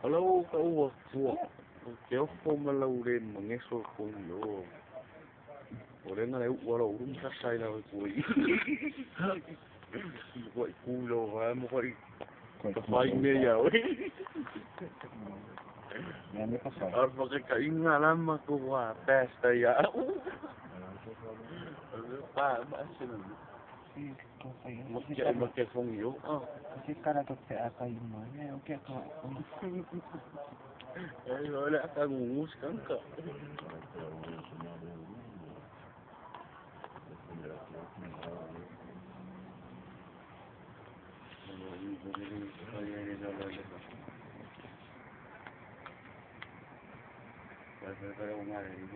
Hello, cậu vượt kéo phôm mà lâu lên mà nghe sôi không hiểu. Ủa đến này qua đầu đúng sát say nào cuối. Gọi cùi đồ và một gọi quay mê dạo ấy. Ở vào cái nga lắm mà cô hòa test đây á. Ba xin một cái không hiểu. Kasi cara to sa aka yung mga, okay ka. Ay, wala kang ngumuskan ka. Pero nga rin